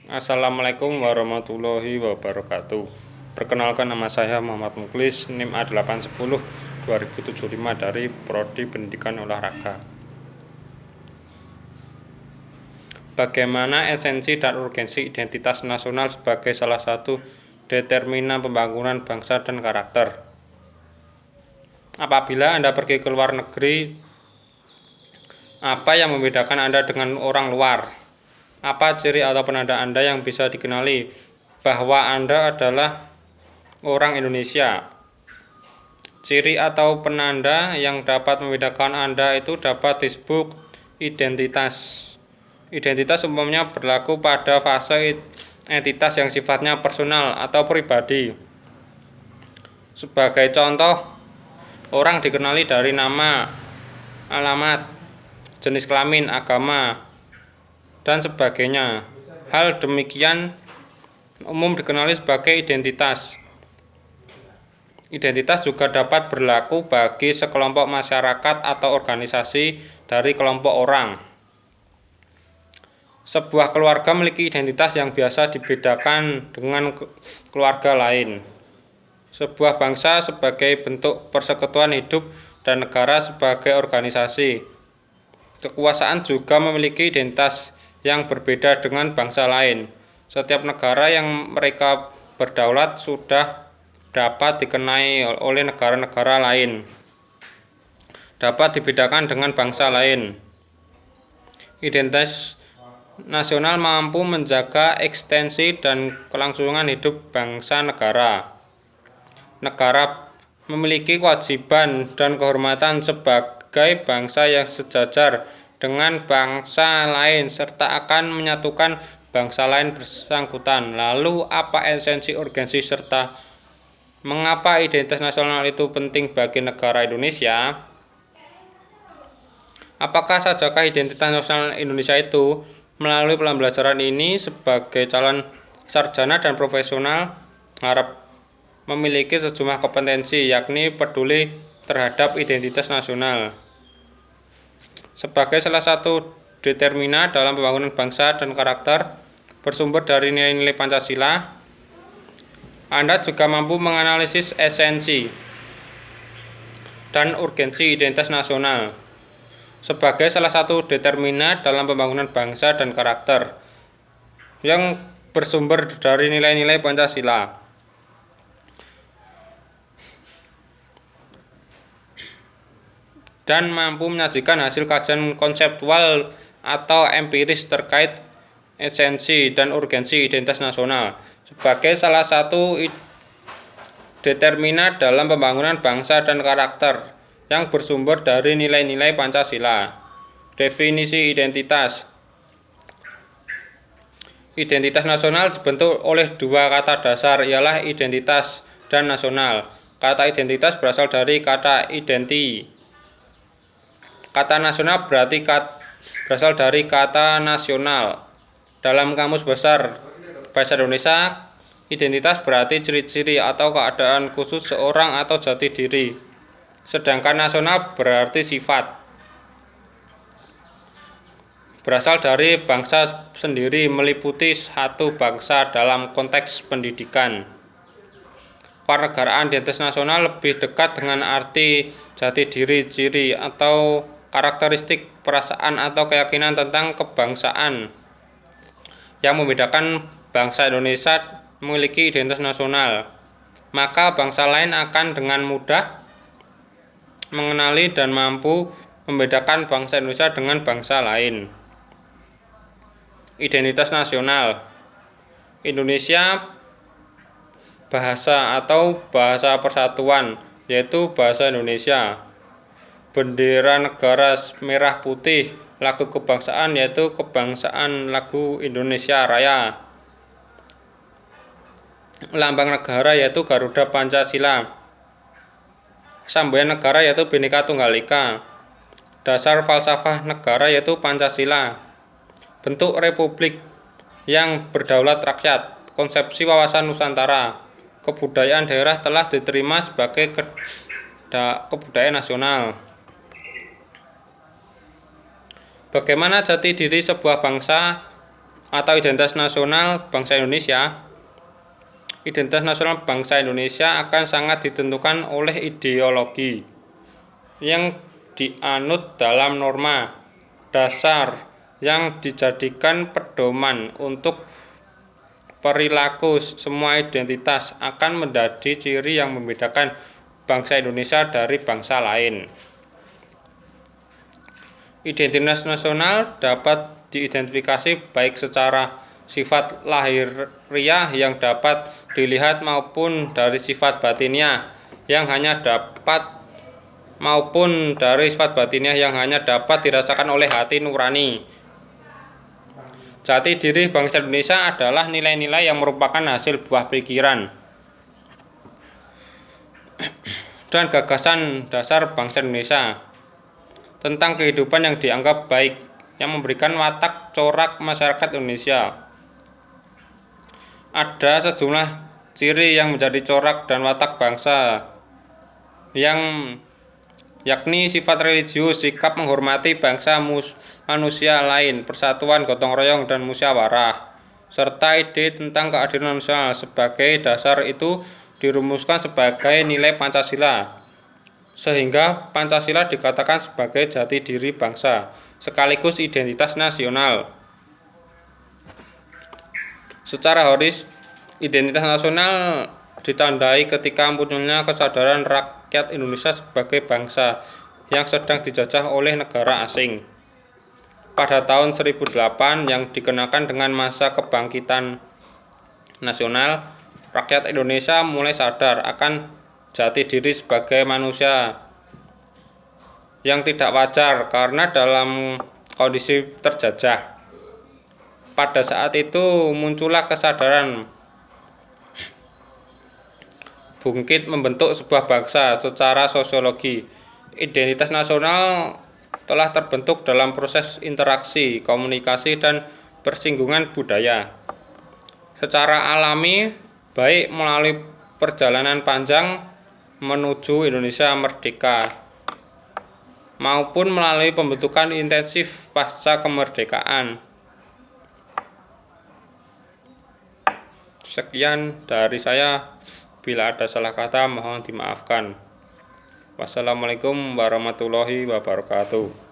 Assalamualaikum warahmatullahi wabarakatuh. Perkenalkan, nama saya Muhammad Muklis, NIM A810 2075 dari Prodi Pendidikan Olahraga. Bagaimana esensi dan urgensi identitas nasional sebagai salah satu determinan pembangunan bangsa dan karakter? Apabila Anda pergi ke luar negeri, apa yang membedakan Anda dengan orang luar? Apa ciri atau penanda Anda yang bisa dikenali bahwa Anda adalah orang Indonesia? Ciri atau penanda yang dapat membedakan Anda itu dapat disebut identitas. Identitas umumnya berlaku pada fase entitas yang sifatnya personal atau pribadi. Sebagai contoh, orang dikenali dari nama, alamat, jenis kelamin, agama, dan sebagainya. Hal demikian umum dikenali sebagai identitas. Identitas juga dapat berlaku bagi sekelompok masyarakat atau organisasi dari kelompok orang. Sebuah keluarga memiliki identitas yang biasa dibedakan dengan keluarga lain. Sebuah bangsa sebagai bentuk persekutuan hidup dan negara sebagai organisasi. Kekuasaan juga memiliki identitas yang berbeda dengan bangsa lain. Setiap negara yang mereka berdaulat sudah dapat dikenai oleh negara-negara lain, dapat dibedakan dengan bangsa lain. Identitas nasional mampu menjaga eksistensi dan kelangsungan hidup bangsa negara. Negara memiliki kewajiban dan kehormatan sebagai bangsa yang sejajar dengan bangsa lain serta akan menyatukan bangsa lain bersangkutan. Lalu apa esensi, urgensi, serta mengapa identitas nasional itu penting bagi negara Indonesia? Apakah sajakah identitas nasional Indonesia itu? Melalui pembelajaran ini, sebagai calon sarjana dan profesional harap memiliki sejumlah kompetensi, yakni peduli terhadap identitas nasional sebagai salah satu determinan dalam pembangunan bangsa dan karakter bersumber dari nilai-nilai Pancasila. Anda juga mampu menganalisis esensi dan urgensi identitas nasional sebagai salah satu determinan dalam pembangunan bangsa dan karakter yang bersumber dari nilai-nilai Pancasila. Dan mampu menyajikan hasil kajian konseptual atau empiris terkait esensi dan urgensi identitas nasional sebagai salah satu determinan dalam pembangunan bangsa dan karakter yang bersumber dari nilai-nilai Pancasila. Definisi identitas. Identitas nasional dibentuk oleh dua kata dasar, ialah identitas dan nasional. Kata identitas berasal dari kata identi. Kata nasional berasal dari kata nasional. Dalam Kamus Besar Bahasa Indonesia, identitas berarti ciri-ciri atau keadaan khusus seorang atau jati diri. Sedangkan nasional berarti sifat. Berasal dari bangsa sendiri, meliputi satu bangsa dalam konteks pendidikan. Kewarganegaraan identitas nasional lebih dekat dengan arti jati diri, ciri atau karakteristik perasaan atau keyakinan tentang kebangsaan yang membedakan bangsa Indonesia memiliki identitas nasional. Maka bangsa lain akan dengan mudah mengenali dan mampu membedakan bangsa Indonesia dengan bangsa lain. Identitas nasional Indonesia, bahasa atau bahasa persatuan, yaitu bahasa Indonesia. Bendera negara merah putih, lagu kebangsaan yaitu kebangsaan lagu Indonesia Raya. Lambang negara yaitu Garuda Pancasila. Semboyan negara yaitu Bhinneka Tunggal Ika. Dasar falsafah negara yaitu Pancasila. Bentuk republik yang berdaulat rakyat. Konsepsi wawasan Nusantara. Kebudayaan daerah telah diterima sebagai kebudayaan nasional. Bagaimana jati diri sebuah bangsa atau identitas nasional bangsa Indonesia. Identitas nasional bangsa Indonesia akan sangat ditentukan oleh ideologi yang dianut dalam norma dasar yang dijadikan pedoman untuk perilaku. Semua identitas akan menjadi ciri yang membedakan bangsa Indonesia dari bangsa lain. Identitas nasional dapat diidentifikasi baik secara sifat lahiriah yang dapat dilihat maupun dari sifat batiniah yang hanya dapat dirasakan oleh hati nurani. Jati diri bangsa Indonesia adalah nilai-nilai yang merupakan hasil buah pikiran dan gagasan dasar bangsa Indonesia tentang kehidupan yang dianggap baik, yang memberikan watak corak masyarakat Indonesia. Ada sejumlah ciri yang menjadi corak dan watak bangsa, yakni sifat religius, sikap menghormati bangsa manusia lain, persatuan, gotong royong, dan musyawarah, serta ide tentang keadilan nasional. Sebagai dasar itu dirumuskan sebagai nilai Pancasila, sehingga Pancasila dikatakan sebagai jati diri bangsa sekaligus identitas nasional. Secara horis, identitas nasional ditandai ketika munculnya kesadaran rakyat Indonesia sebagai bangsa yang sedang dijajah oleh negara asing. Pada tahun 1008 yang dikenakan dengan masa kebangkitan nasional, rakyat Indonesia mulai sadar akan jati diri sebagai manusia yang tidak wajar karena dalam kondisi terjajah. Pada saat itu muncullah kesadaran bangkit membentuk sebuah bangsa. Secara sosiologi, identitas nasional telah terbentuk dalam proses interaksi, komunikasi, dan persinggungan budaya secara alami, baik melalui perjalanan panjang menuju Indonesia merdeka maupun melalui pembentukan intensif pasca kemerdekaan. Sekian dari saya. Bila ada salah kata mohon dimaafkan. Wassalamualaikum warahmatullahi wabarakatuh.